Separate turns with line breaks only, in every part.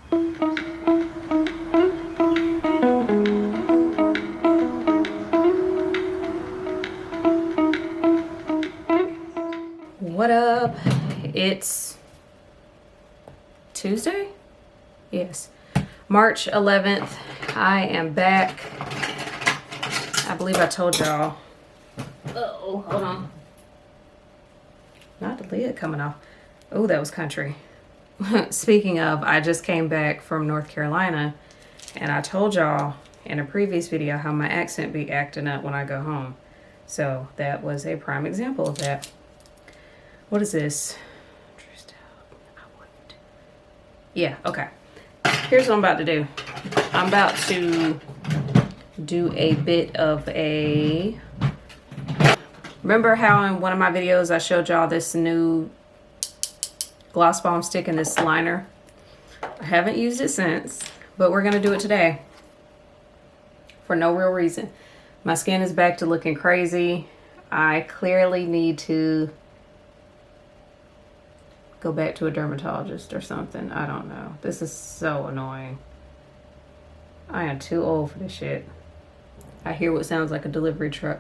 What up? It's Tuesday? Yes. March 11th. I am back. I believe I told y'all. Oh, hold on. Not the lid coming off. Oh, that was country. Speaking of, I just came back from North Carolina, and I told y'all in a previous video how my accent be acting up when I go home. So that was a prime example of that. What is this? Yeah, okay. Here's what I'm about to do. I'm about to do a bit of a... Remember how in one of my videos I showed y'all this new gloss bomb stick and this liner? I haven't used it since, but we're gonna do it today for no real reason. My skin is back to looking crazy. I clearly need to go back to a dermatologist or something. I don't know. This is so annoying. I am too old for this shit. I hear what sounds like a delivery truck.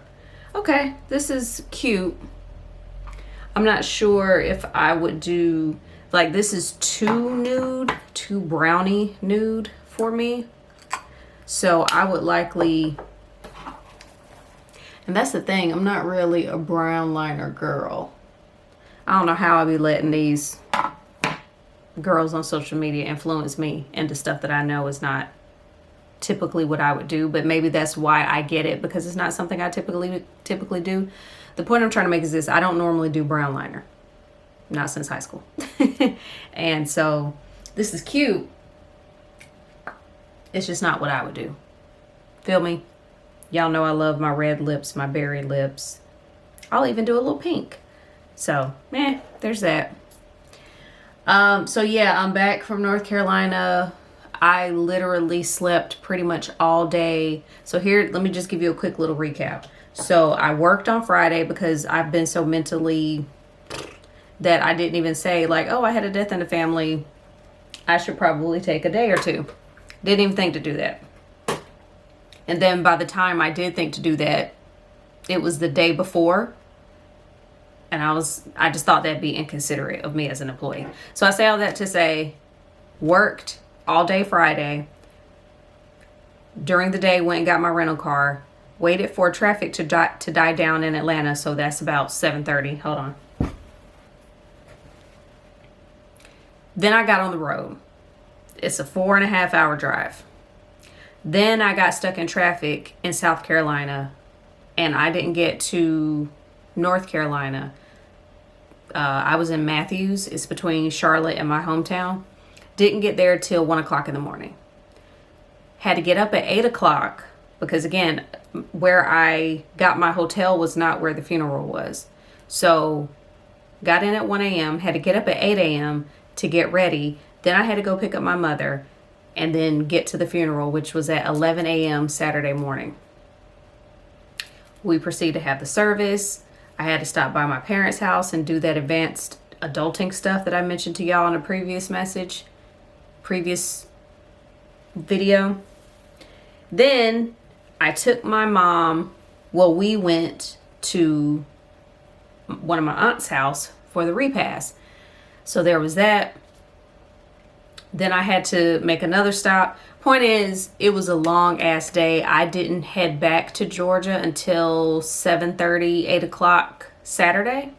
Okay, this is cute. I'm not sure if I would do, like, this is too nude, too brownie nude for me. So I would likely, and that's the thing, I'm not really a brown liner girl. I don't know how I'll be letting these girls on social media influence me into stuff that I know is not typically what I would do, but maybe that's why I get it, because it's not something I typically do. The point I'm trying to make is this: I don't normally do brown liner, not since high school. And so this is cute. It's just not what I would do. Feel me? Y'all know I love my red lips, my berry lips. I'll even do a little pink. So, there's that. So yeah, I'm back from North Carolina. I literally slept pretty much all day. So here, let me just give you a quick little recap. So I worked on Friday because I've been so mentally that I didn't even say like, oh, I had a death in the family, I should probably take a day or two. Didn't even think to do that. And then by the time I did think to do that, it was the day before. And I just thought that'd be inconsiderate of me as an employee. So I say all that to say, worked all day Friday. During the day, went and got my rental car. Waited for traffic to die down in Atlanta. So that's about 7:30. Hold on. Then I got on the road. It's a 4.5 hour drive. Then I got stuck in traffic in South Carolina. And I didn't get to North Carolina. I was in Matthews. It's between Charlotte and my hometown. Didn't get there till 1 o'clock in the morning. Had to get up at 8 o'clock because, again, where I got my hotel was not where the funeral was. So got in at 1 a.m., had to get up at 8 a.m. to get ready. Then I had to go pick up my mother and then get to the funeral, which was at 11 a.m. Saturday morning. We proceeded to have the service. I had to stop by my parents' house and do that advanced adulting stuff that I mentioned to y'all in a previous video. Then I took my mom, we went to one of my aunt's house for the repast. So there was that. Then I had to make another stop. Point is, it was a long ass day. I didn't head back to Georgia until 7:30, 8 o'clock Saturday.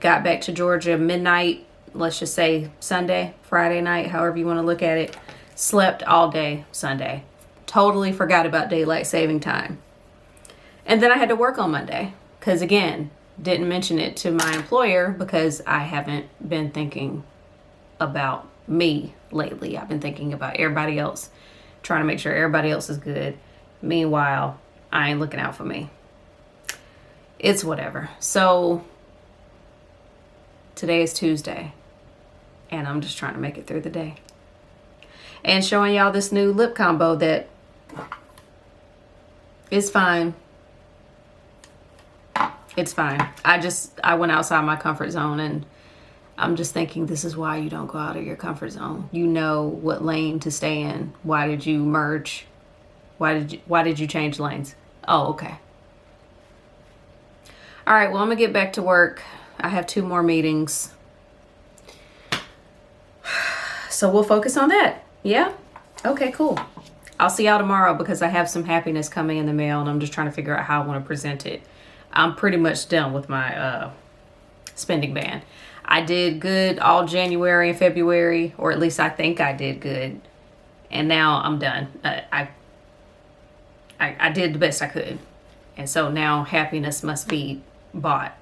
Got back to Georgia midnight, let's just say Sunday, Friday night, however you want to look at it. Slept all day Sunday. Totally forgot about daylight saving time. And then I had to work on Monday because, again, didn't mention it to my employer because I haven't been thinking about me lately. I've been thinking about everybody else, trying to make sure everybody else is good. Meanwhile, I ain't looking out for me. It's whatever. So today is Tuesday and I'm just trying to make it through the day and showing y'all this new lip combo that is fine. It's fine. I went outside my comfort zone and I'm just thinking this is why you don't go out of your comfort zone. You know what lane to stay in. Why did you merge? Why did you change lanes? Oh, okay. All right, well, I'm gonna get back to work. I have 2 more meetings. So we'll focus on that. Yeah? Okay, cool. I'll see y'all tomorrow because I have some happiness coming in the mail and I'm just trying to figure out how I want to present it. I'm pretty much done with my spending ban. I did good all January and February, or at least I think I did good. And now I'm done. I did the best I could. And so now happiness must be bought.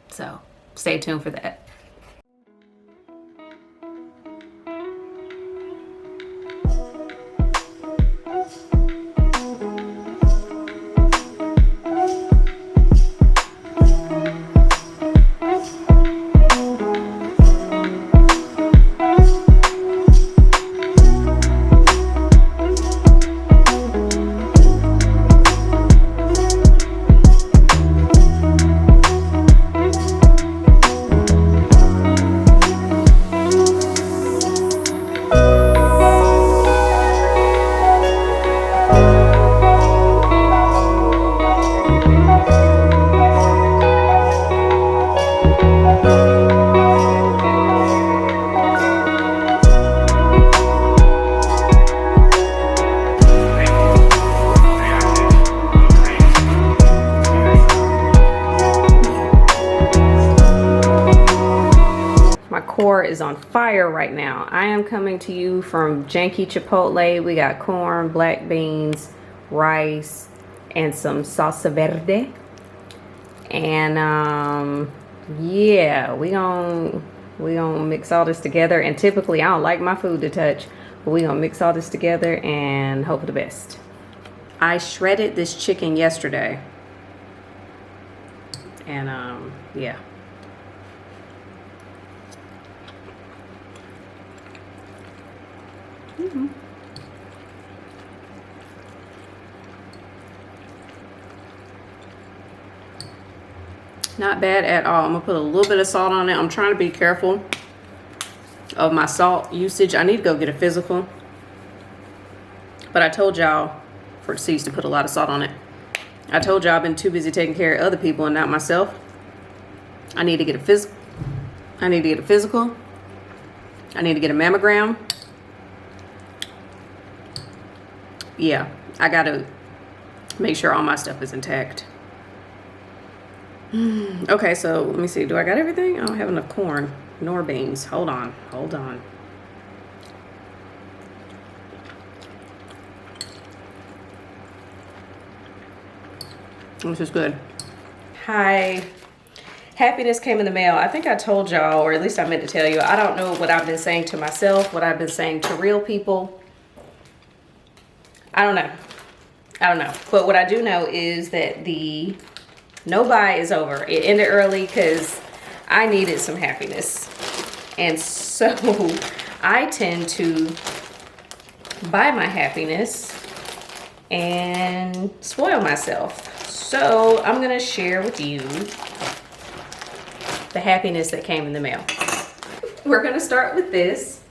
So stay tuned for that. Core is on fire right now. I am coming to you from Janky Chipotle. We got corn, black beans, rice, and some salsa verde. And yeah, we gonna mix all this together. And typically I don't like my food to touch, but we gonna mix all this together and hope for the best. I shredded this chicken yesterday, and yeah. Not bad at all. I'm gonna put a little bit of salt on it. I'm trying to be careful of my salt usage. I need to go get a physical, but I told y'all for C's to put a lot of salt on it. I told y'all I've been too busy taking care of other people and not myself. I need to get a physical. I need to get a physical. I need to get a mammogram. Yeah, I gotta make sure all my stuff is intact. Okay, so let me see. Do I got everything? I don't have enough corn nor beans. Hold on. This is good. Hi. Happiness came in the mail. I think I told y'all, or at least I meant to tell you. I don't know what I've been saying to myself, what I've been saying to real people. I don't know. But what I do know is that the no buy is over. It ended early because I needed some happiness. And so I tend to buy my happiness and spoil myself. So I'm going to share with you the happiness that came in the mail. We're going to start with this,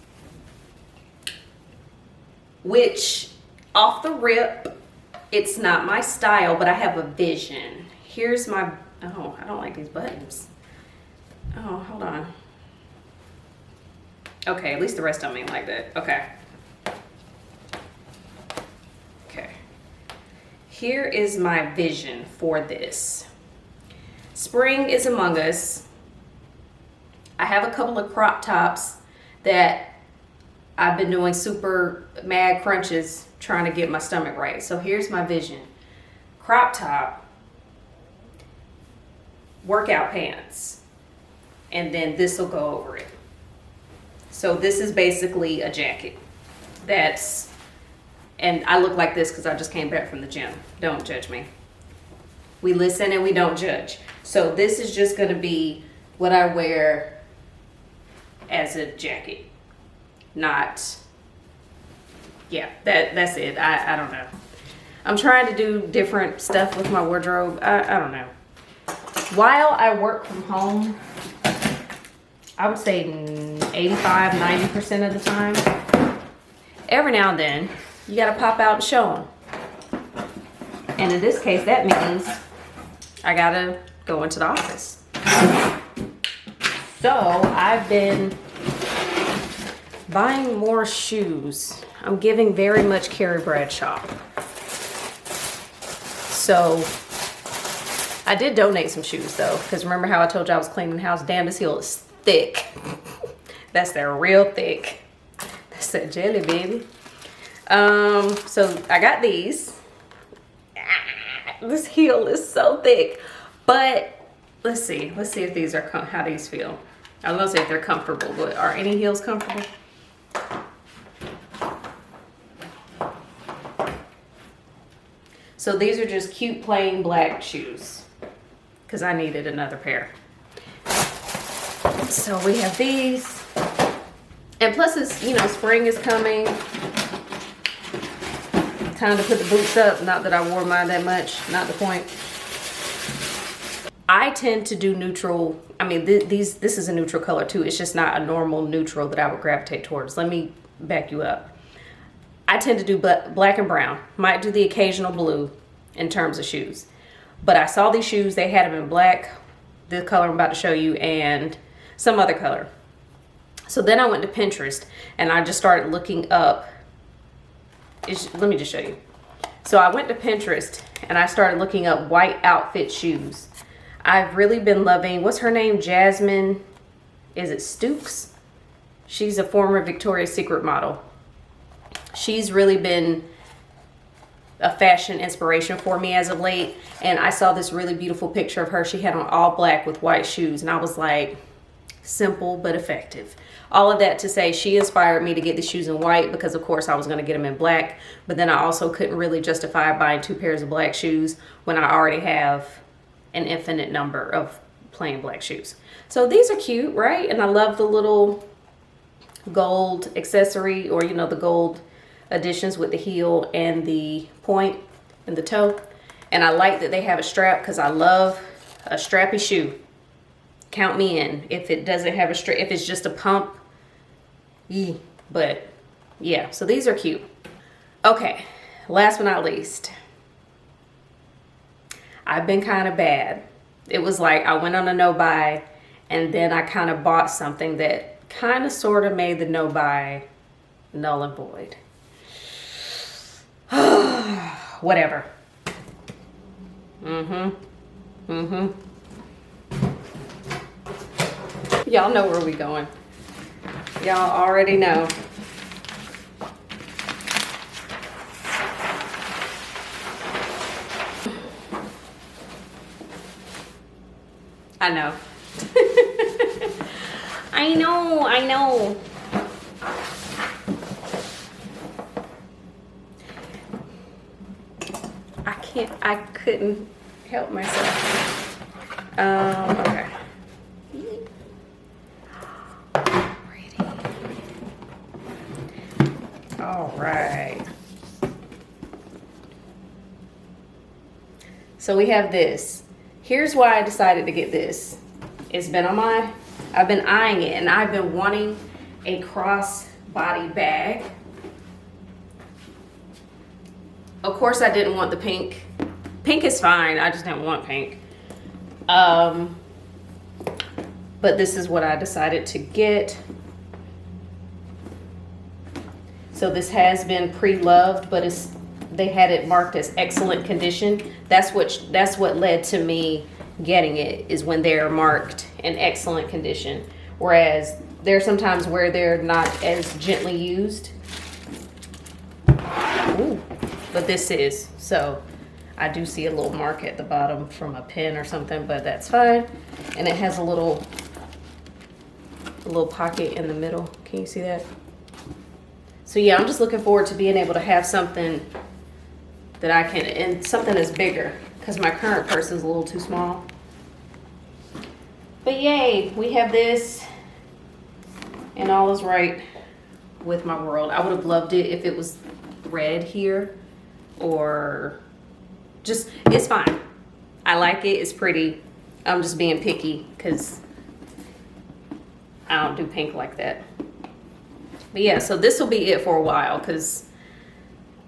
which off the rip, it's not my style, but I have a vision. Here's my, oh, I don't like these buttons. Oh, hold on. Okay, at least the rest of them ain't like that. Okay. Okay. Here is my vision for this. Spring is among us. I have a couple of crop tops that I've been doing super mad crunches trying to get my stomach right. So here's my vision. Crop top, workout pants, and then this will go over it. So this is basically a jacket. And I look like this because I just came back from the gym. Don't judge me. We listen and we don't judge. So this is just gonna be what I wear as a jacket. Not, yeah, that's it. I don't know. I'm trying to do different stuff with my wardrobe. I don't know. While I work from home, I would say 85, 90% of the time. Every now and then, you gotta pop out and show them. And in this case, that means I gotta go into the office. So I've been buying more shoes. I'm giving very much Carrie Bradshaw. So I did donate some shoes though, because remember how I told you I was cleaning the house? Damn, this heel is thick. That's that real thick. That's that jelly, baby. So I got these. This heel is so thick, but let's see if these are how these feel. I was gonna say if they're comfortable, but are any heels comfortable? So these are just cute plain black shoes because I needed another pair. So we have these, and plus it's, you know, spring is coming. Time to put the boots up. Not that I wore mine that much, not the point. I tend to do neutral. I mean, this is a neutral color too. It's just not a normal neutral that I would gravitate towards. Let me back you up. I tend to do black and brown. Might do the occasional blue in terms of shoes. But I saw these shoes, they had them in black, the color I'm about to show you, and some other color. So then I went to Pinterest and I just started looking up. Let me just show you. So I went to Pinterest and I started looking up white outfit shoes. I've really been loving, what's her name? Jasmine, is it Stooks? She's a former Victoria's Secret model. She's really been a fashion inspiration for me as of late. And I saw this really beautiful picture of her. She had on all black with white shoes. And I was like, simple but effective. All of that to say, she inspired me to get the shoes in white because of course I was going to get them in black. But then I also couldn't really justify buying 2 pairs of black shoes when I already have an infinite number of plain black shoes. So these are cute, right? And I love the little gold accessory, or you know, the gold additions with the heel and the point and the toe. And I like that they have a strap because I love a strappy shoe. Count me in. If it doesn't have a strap, if it's just a pump, but yeah, so these are cute. Okay, last but not least, I've been kind of bad. It was like I went on a no buy and then I kind of bought something that kind of sort of made the no buy null and void. Whatever. Y'all know where we going. Y'all already know. I know. I know. I couldn't help myself. Okay. Pretty. All right. So we have this. Here's why I decided to get this. I've been eyeing it, and I've been wanting a crossbody bag. Of course, I didn't want the pink. Pink is fine. I just didn't want pink. But this is what I decided to get. So this has been pre-loved, but they had it marked as excellent condition. That's what led to me getting it, is when they're marked in excellent condition. Whereas there are sometimes where they're not as gently used. Ooh. But this is, so I do see a little mark at the bottom from a pen or something, but that's fine. And it has a little pocket in the middle. Can you see that? So yeah, I'm just looking forward to being able to have something that I can, and something that's bigger, because my current purse is a little too small. But yay, we have this, and all is right with my world. I would have loved it if it was red here, or just, it's fine. I like it, it's pretty. I'm just being picky because I don't do pink like that. But yeah, so this will be it for a while because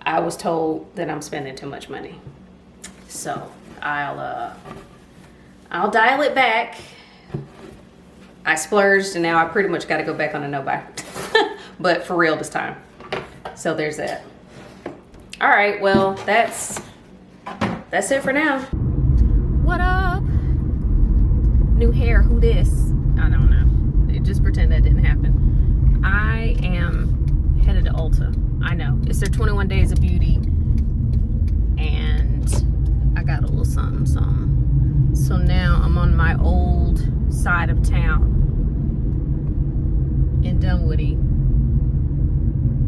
I was told that I'm spending too much money. So I'll dial it back. I splurged and now I pretty much got to go back on a no-buy. But for real this time. So there's that. All right, well, that's it for now. What up? New hair, who this? I don't know. Just pretend that didn't happen. I am headed to Ulta. I know, it's their 21 days of beauty. And I got a little something. So now I'm on my old side of town in Dunwoody.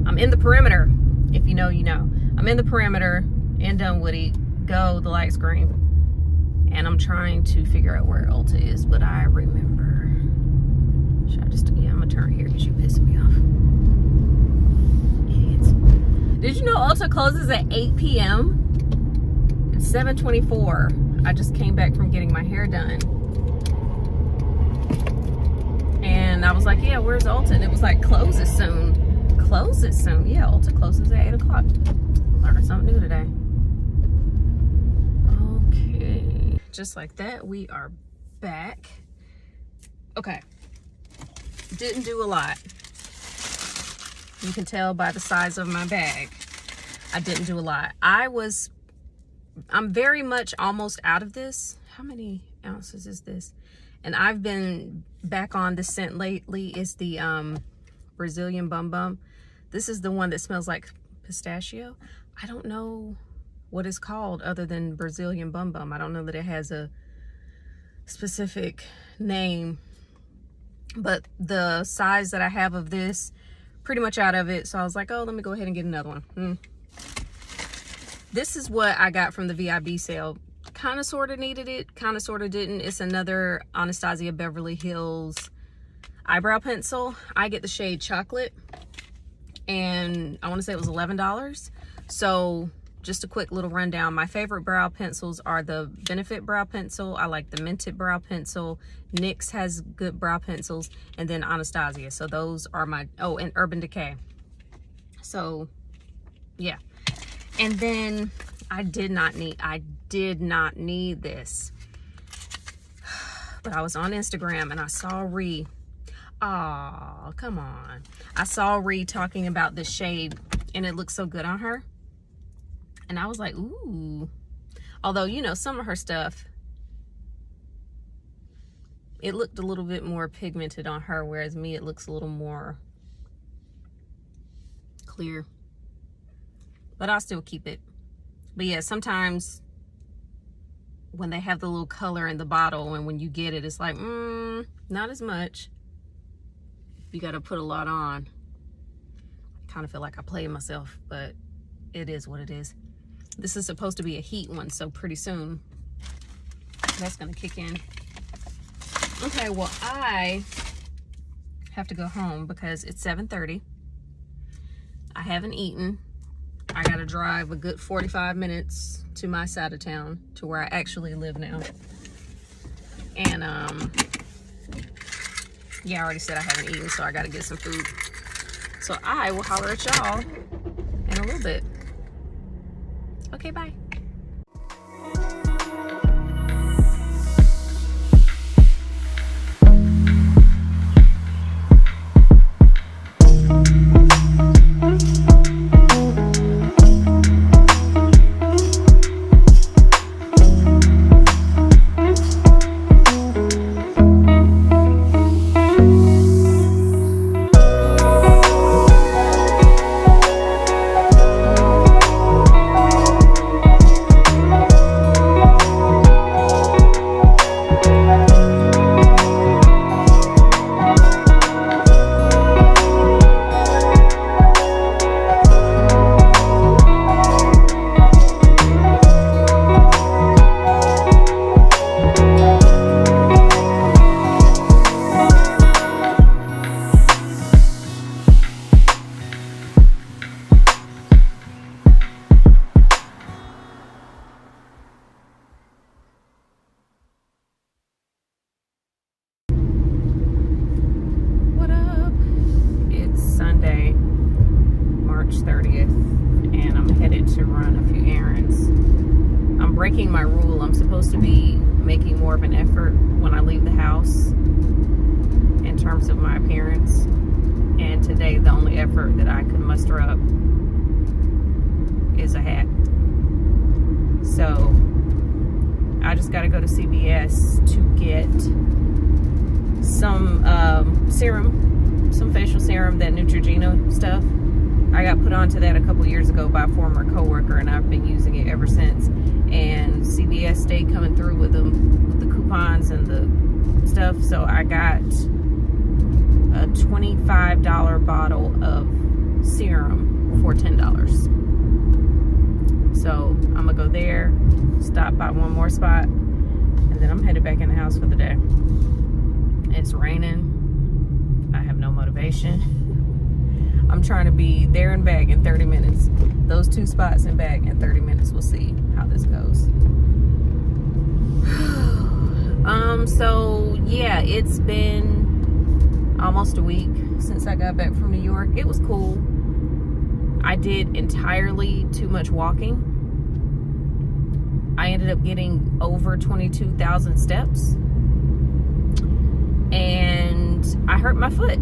I'm in the perimeter. If you know, you know. I'm in the perimeter in Dunwoody. Go, the light's green. And I'm trying to figure out where Ulta is, but I remember. Should I just, yeah, I'm gonna turn here because you're pissing me off. Idiots. Did you know Ulta closes at 8 p.m.? It's 7:24. I just came back from getting my hair done. And I was like, yeah, where's Ulta? And it was like, closes soon. Closes soon. Yeah, Ulta closes at 8 o'clock. Learned something new today. Okay. Just like that, we are back. Okay. Didn't do a lot. You can tell by the size of my bag. I didn't do a lot. I'm very much almost out of this. How many ounces is this? And I've been back on this scent lately. It's the Brazilian Bum Bum. This is the one that smells like pistachio. I don't know what it's called other than Brazilian Bum Bum. I don't know that it has a specific name. But the size that I have of this, pretty much out of it. So I was like, oh, let me go ahead and get another one. This is what I got from the VIB sale. Kind of sort of needed it, kind of sort of didn't. It's another Anastasia Beverly Hills eyebrow pencil. I get the shade Chocolate, and I want to say it was $11. So just a quick little rundown. My favorite brow pencils are the Benefit brow pencil. I like the Mented brow pencil. NYX has good brow pencils, and then Anastasia. So those are my, oh, and Urban Decay. So yeah. And then I did not need this. But I was on Instagram and I saw Ree. Oh, come on. I saw Ree talking about this shade and it looked so good on her. And I was like, ooh. Although, you know, some of her stuff, it looked a little bit more pigmented on her, whereas me, it looks a little more clear. But I'll still keep it. But yeah, sometimes when they have the little color in the bottle and when you get it, it's like, not as much. You got to put a lot on. I kind of feel like I play myself, but it is what it is. This is supposed to be a heat one, so pretty soon that's going to kick in. Okay, well, I have to go home because it's 7:30. I haven't eaten. I gotta drive a good 45 minutes to my side of town, to where I actually live now. And yeah, I already said I haven't eaten, so I gotta get some food. So I will holler at y'all in a little bit. Okay, bye. 30th, and I'm headed to run a few errands. I'm breaking my rule. I'm supposed to be making more of an effort when I leave the house in terms of my appearance. And today, the only effort that I could muster up is a hat. So I just got to go to CVS to get some serum, some facial serum, that Neutrogena stuff. I got put onto that a couple years ago by a former coworker, and I've been using it ever since. And CVS stayed coming through with them, with the coupons and the stuff. So I got a $25 bottle of serum for $10. So I'm gonna go there, stop by one more spot, and then I'm headed back in the house for the day. It's raining. I have no motivation. I'm trying to be there and back in 30 minutes. Those 2 spots and back in 30 minutes. We'll see how this goes. So yeah, it's been almost a week since I got back from New York. It was cool. I did entirely too much walking. I ended up getting over 22,000 steps. And I hurt my foot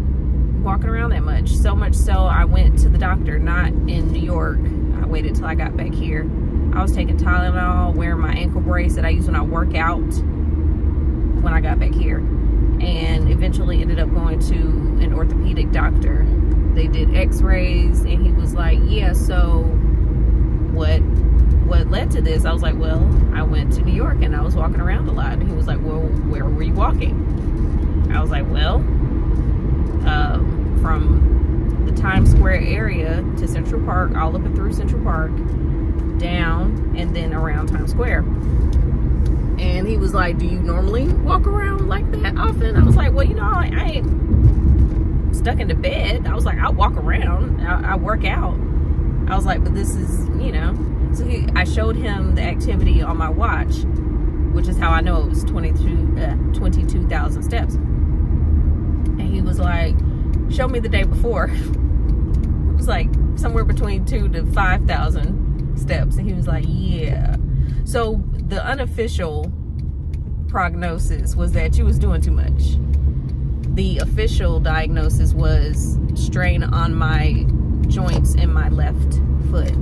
walking around that much. So much so I went to the doctor, not in New York. I waited till I got back here. I was taking Tylenol, wearing my ankle brace that I use when I work out when I got back here. And eventually ended up going to an orthopedic doctor. They did x-rays, and he was like, yeah, so what led to this? I was like, well, I went to New York and I was walking around a lot. And he was like, well, where were you walking? I was like, well, from the Times Square area to Central Park, all up and through Central Park, down, and then around Times Square. And he was like, do you normally walk around like that often? I was like, well, you know, I ain't stuck in the bed. I was like, I walk around, I work out. I was like, but this is, you know. So I showed him the activity on my watch, which is how I know it was 22,000 steps. And he was like, show me the day before. It was like somewhere between 2,000 to 5,000 steps. And he was like, yeah. So the unofficial prognosis was that you was doing too much. The official diagnosis was strain on my joints in my left foot.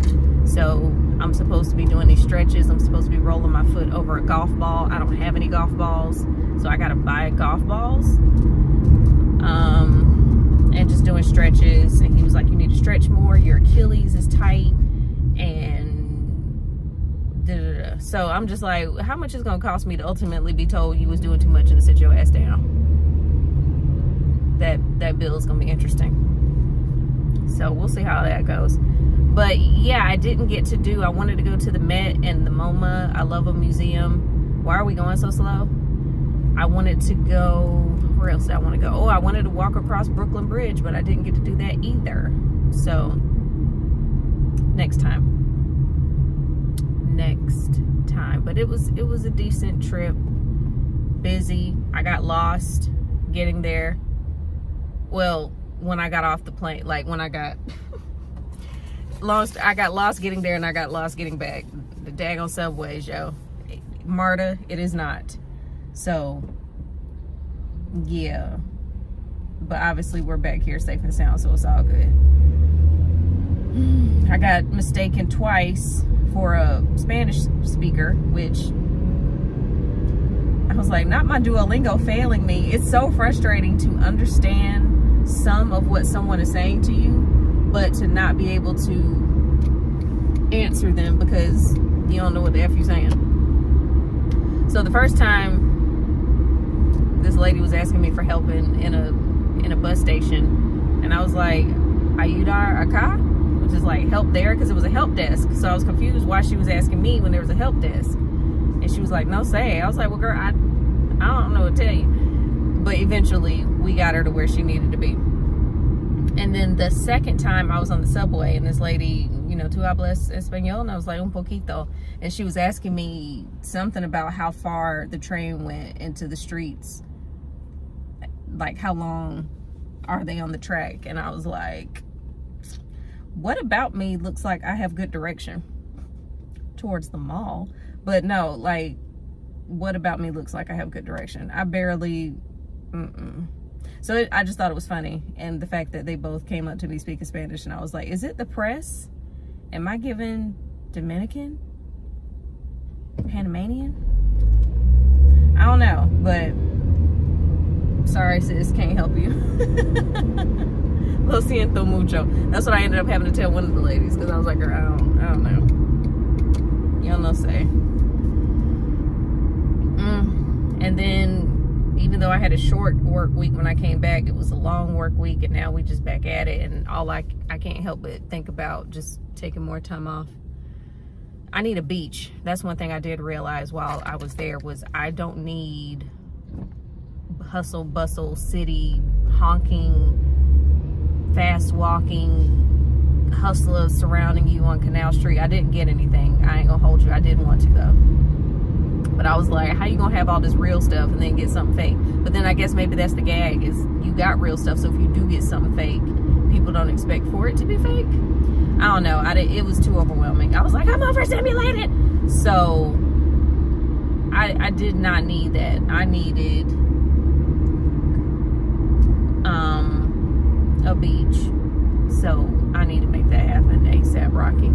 So I'm supposed to be doing these stretches. I'm supposed to be rolling my foot over a golf ball. I don't have any golf balls, so I gotta buy golf balls. And just doing stretches. And he was like, you need to stretch more. Your Achilles is tight. And da-da-da. So I'm just like, how much is it gonna cost me to ultimately be told you was doing too much and to sit your ass down? That bill is gonna be interesting. So we'll see how that goes. But yeah, I didn't get to I wanted to go to the Met and the MoMA. I love a museum. Why are we going so slow? I wanted to go, where else did I want to go? Oh, I wanted to walk across Brooklyn Bridge, but I didn't get to do that either. So next time. But it was a decent trip. Busy. I got lost getting there. Well, when I got off the plane, like when I got lost, I got lost getting there and I got lost getting back. The daggone subways, yo. MARTA, it is not. So, yeah. But obviously we're back here safe and sound, so it's all good. I got mistaken twice for a Spanish speaker, which I was like, not my Duolingo failing me. It's so frustrating to understand some of what someone is saying to you, but to not be able to answer them because you don't know what the F you're saying. So the first time this lady was asking me for help in a bus station, and I was like, ayudar acá, which is like help there, because it was a help desk. So I was confused why she was asking me when there was a help desk. And she was like, no say. I was like, well girl, I don't know what to tell you. But eventually we got her to where she needed to be. And then the second time I was on the subway, and this lady, you know, tú hablas español? And I was like, un poquito. And she was asking me something about how far the train went into the streets. Like, how long are they on the track? And I was like, What about me looks like I have good direction towards the mall? But no, like, what about me looks like I have good direction? I barely, So I just thought it was funny. And the fact that they both came up to me speaking Spanish, and I was like, is it the press? Am I giving Dominican? Panamanian? I don't know, but sorry, sis, can't help you. Lo siento mucho. That's what I ended up having to tell one of the ladies, because I was like, girl, I don't know. You don't know, say. And then, even though I had a short work week when I came back, it was a long work week, and now we just back at it, and I can't help but think about just taking more time off. I need a beach. That's one thing I did realize while I was there, was I don't need hustle bustle city honking, fast walking hustlers surrounding you on Canal Street. I didn't get anything. I ain't gonna hold you. I did want to though. But I was like, how you gonna have all this real stuff and then get something fake? But then I guess maybe that's the gag, is you got real stuff, so if you do get something fake, people don't expect for it to be fake. I don't know. It was too overwhelming. I was like, I'm overstimulated. So I did not need that. I needed a beach. So I need to make that happen ASAP, Rocky.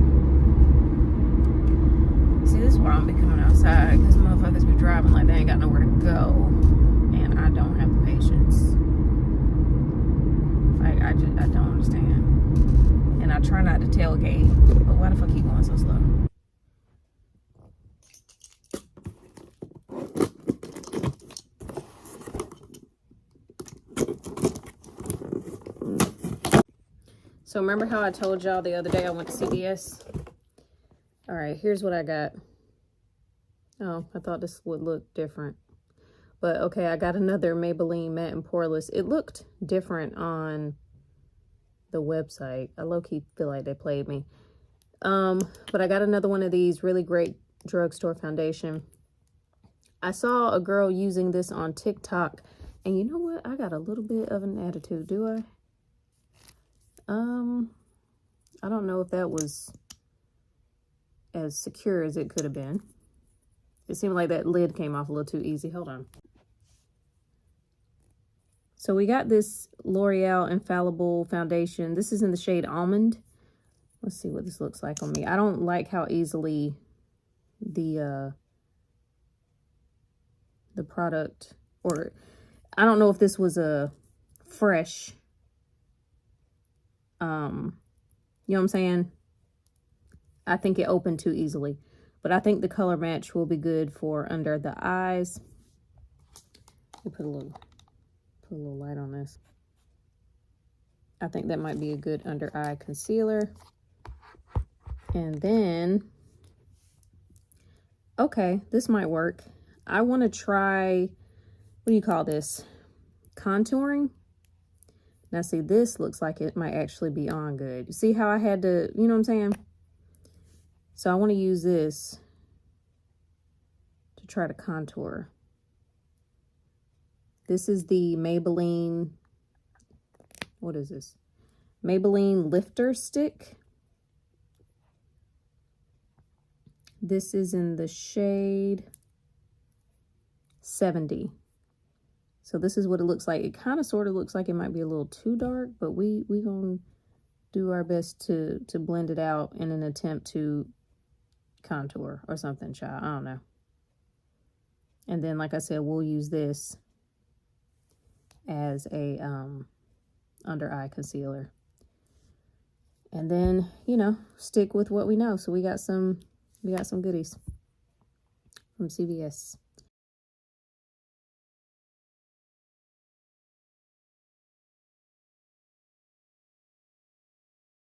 See, this is why I'm be coming outside, because motherfuckers be driving like they ain't got nowhere to go, and I don't have the patience. Like, I don't understand. And I try not to tailgate, but why the fuck you going so slow? So remember how I told y'all the other day I went to CVS? All right, here's what I got. Oh, I thought this would look different. But okay, I got another Maybelline Matte and Poreless. It looked different on the website. I low-key feel like they played me. But I got another one of these really great drugstore foundation. I saw a girl using this on TikTok, and you know what? I got a little bit of an attitude, do I? I don't know if that was as secure as it could have been. It seemed like that lid came off a little too easy. Hold on. So we got this L'Oreal Infallible Foundation. This is in the shade Almond. Let's see what this looks like on me. I don't like how easily the product, or I don't know if this was a fresh, you know what I'm saying? I think it opened too easily, but I think the color match will be good for under the eyes. Let me put a little light on this. I think that might be a good under eye concealer. And then, okay, this might work. I want to try, what do you call this? Contouring. Now see, this looks like it might actually be on good. You see how I had to, you know what I'm saying? So I want to use this to try to contour. This is the Maybelline, what is this? Maybelline Lifter Stick. This is in the shade 70. So this is what it looks like. It kind of sort of looks like it might be a little too dark, but we gonna do our best to blend it out in an attempt to contour or something, child. I don't know. And then, like I said, we'll use this as a under eye concealer. And then, you know, stick with what we know. So we got some goodies from CVS.